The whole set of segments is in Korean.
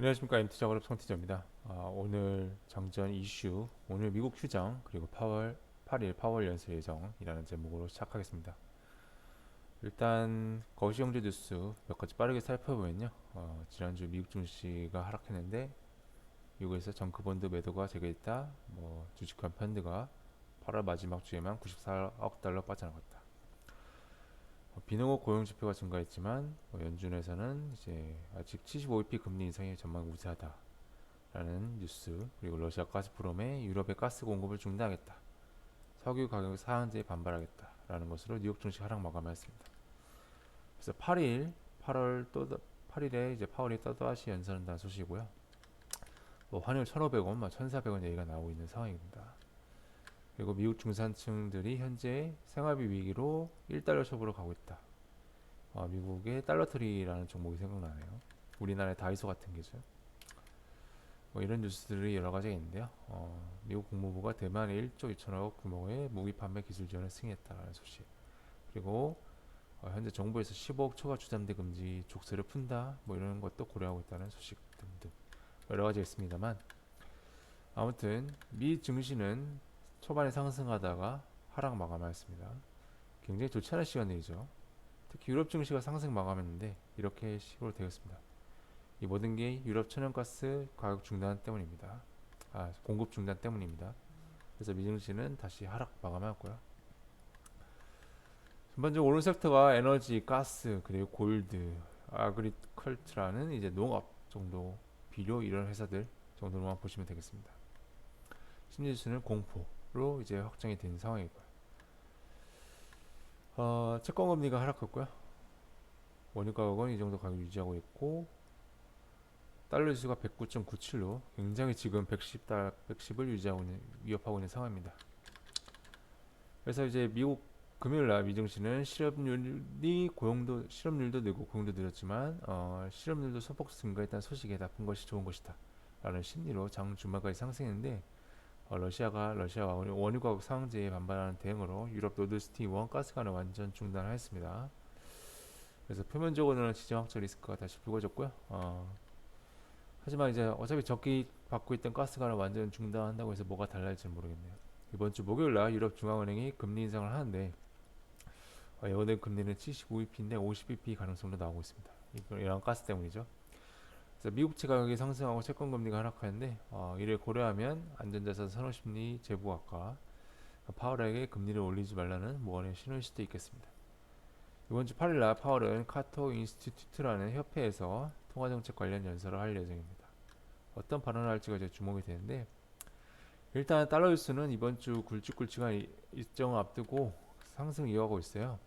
안녕하십니까. MT작업업 성티저입니다. 오늘 장전 이슈, 오늘 미국 휴장, 그리고 8일 파월 연설 예정이라는 제목으로 시작하겠습니다. 일단 거시경제 뉴스 몇 가지 빠르게 살펴보면요. 지난주 미국 증시가 하락했는데 미국에서 정크본드 매도가 재개했다. 주식환 펀드가 8월 마지막 주에만 94억 달러 빠져나갔다. 비농업 고용 지표가 증가했지만 연준에서는 이제 아직 75bp 금리 인상의 전망이 우세하다. 라는 뉴스, 그리고 러시아 가스프롬의 유럽의 가스 공급을 중단하겠다, 석유 가격 상한제에 반발하겠다 라는 것으로 뉴욕 증시 하락 마감하였습니다. 그래서 8월 또 8일에 이제 파월이 또다시 연설한다는 소식이고요. 환율 1,500원, 1,400원 얘기가 나오고 있는 상황입니다. 그리고 미국 중산층들이 현재 생활비 위기로 1달러 숍으로 가고 있다. 미국의 달러트리라는 종목이 생각나네요. 우리나라의 다이소 같은 게죠. 이런 뉴스들이 여러 가지가 있는데요. 미국 국무부가 대만에 1조 2천억 규모의 무기 판매 기술 지원을 승인했다는 소식. 그리고 현재 정부에서 15억 초과 주담대 금지 족쇄를 푼다. 이런 것도 고려하고 있다는 소식 등등 여러 가지가 있습니다만, 아무튼 미 증시는 초반에 상승하다가 하락 마감하였습니다. 굉장히 좋지 않은 시간들이죠. 특히 유럽 증시가 상승 마감했는데 이렇게 식으로 되었습니다. 이 모든 게 유럽 천연가스 가격 중단 때문입니다. 공급 중단 때문입니다. 그래서 미증시는 다시 하락 마감하였고요. 전반적으로 오른 섹터가 에너지, 가스, 그리고 골드, 아그리컬트라는 이제 농업 정도, 비료 이런 회사들 정도로만 보시면 되겠습니다. 신지수는 공포로 이제 확정이 된 상황이고요. 채권금리가 하락했고요. 원유 가격은 이 정도 가격 유지하고 있고, 달러 지수가 109.97로 굉장히 지금 110을 유지하고 있는, 위협하고 있는 상황입니다. 그래서 이제 미국 금요일날 미증시는 실업률도 늘고 고용도 늘었지만 실업률도 소폭 증가했다는 소식에 나쁜 것이 좋은 것이다 라는 심리로 장 주말까지 상승했는데, 러시아와 원유 가격 상한제에 반발하는 대응으로 유럽 노드스트림 원 가스관을 완전 중단하였습니다. 그래서 표면적으로는 지정 확정 리스크가 다시 불거졌고요. 하지만 이제 어차피 적기 받고 있던 가스관을 완전 중단한다고 해서 뭐가 달라질지 모르겠네요. 이번 주 목요일 날 유럽 중앙은행이 금리 인상을 하는데, 예고된 금리는 75bp인데 50bp 가능성도 나오고 있습니다. 이런 가스 때문이죠. 그래서 미국채 가격이 상승하고 채권 금리가 하락하는데, 이를 고려하면 안전자산 선호 심리 제보 악화, 파월에게 금리를 올리지 말라는 무언의 신호일 수도 있겠습니다. 이번 주 8일 날 파월은 카토 인스티튜트라는 협회에서 통화정책 관련 연설을 할 예정입니다. 어떤 발언을 할지가 이제 주목이 되는데, 일단 달러 지수는 이번 주 굵직굵직한 일정을 앞두고 상승 이어가고 있어요.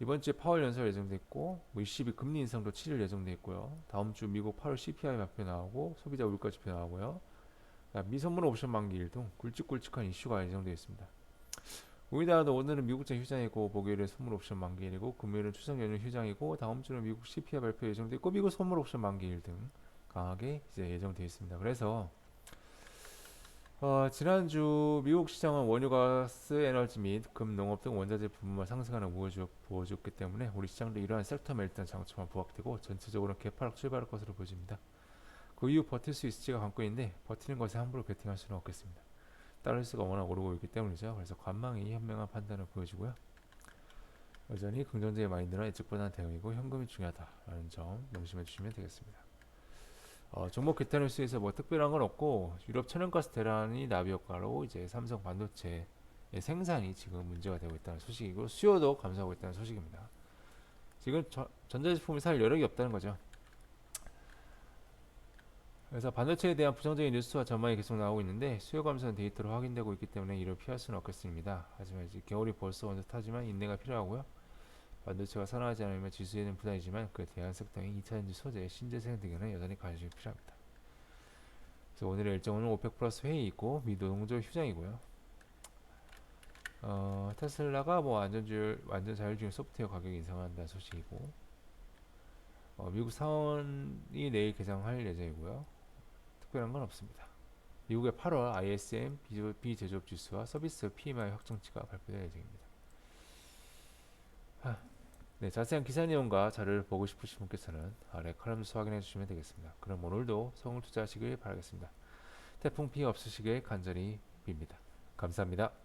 이번 주에 파월 연설 예정돼 있고, ECB 금리 인상도 7일 예정돼 있고요. 다음 주 미국 8월 CPI 발표 나오고 소비자 물가 지표 나오고요. 미선물 옵션 만기일 등 굵직굵직한 이슈가 예정되어 있습니다. 우리나라도 오늘은 미국장 휴장이고, 목요일은 선물 옵션 만기일이고, 금요일은 추석 연휴 휴장이고, 다음 주는 미국 CPI 발표 예정돼 있고, 미국 선물 옵션 만기일 등 강하게 이제 예정되어 있습니다. 그래서 지난주 미국 시장은 원유가스, 에너지 및 금농업 등 원자재 부분만 상승하는 우호적 보여줬기 때문에 우리 시장도 이러한 섹터만 일단 장초만 부각되고 전체적으로 개파락 출발할 것으로 보여집니다. 그 이후 버틸 수 있을지가 관건인데, 버티는 것에 함부로 베팅할 수는 없겠습니다. 달러스가 워낙 오르고 있기 때문이죠. 그래서 관망이 현명한 판단을 보여주고요. 여전히 긍정적인 마인드는 예측보다는 대응이고 현금이 중요하다라는 점 명심해 주시면 되겠습니다. 종목 기타 뉴스에서 특별한 건 없고, 유럽 천연가스 대란이 나비 효과로 이제 삼성 반도체 생산이 지금 문제가 되고 있다는 소식이고, 수요도 감소하고 있다는 소식입니다. 지금 전자제품을 살 여력이 없다는 거죠. 그래서 반도체에 대한 부정적인 뉴스와 전망이 계속 나오고 있는데, 수요 감소는 데이터로 확인되고 있기 때문에 이를 피할 수는 없겠습니다. 하지만 이제 겨울이 벌써 먼저 타지만 인내가 필요하고요. 반도체가 살아나지 않으면 지수에는 부담이지만 그 대한 섹터인 2차전지 소재, 신재생 등에는 여전히 관심이 필요합니다. 그래서 오늘의 일정은 오펙 플러스 회의 있고 미 노동조 휴장이고요. 테슬라가 완전 자율주행 소프트웨어 가격 인상한다는 소식이고, 미국 상원이 내일 개장할 예정이고요. 특별한 건 없습니다. 미국의 8월 ISM 비제조업 지수와 서비스 PMI 확정치가 발표될 예정입니다. 네, 자세한 기사 내용과 자료를 보고 싶으신 분께서는 아래 칼럼에서 확인해 주시면 되겠습니다. 그럼 오늘도 성을 투자하시길 바라겠습니다. 태풍 피해 없으시길 간절히 빕니다. 감사합니다.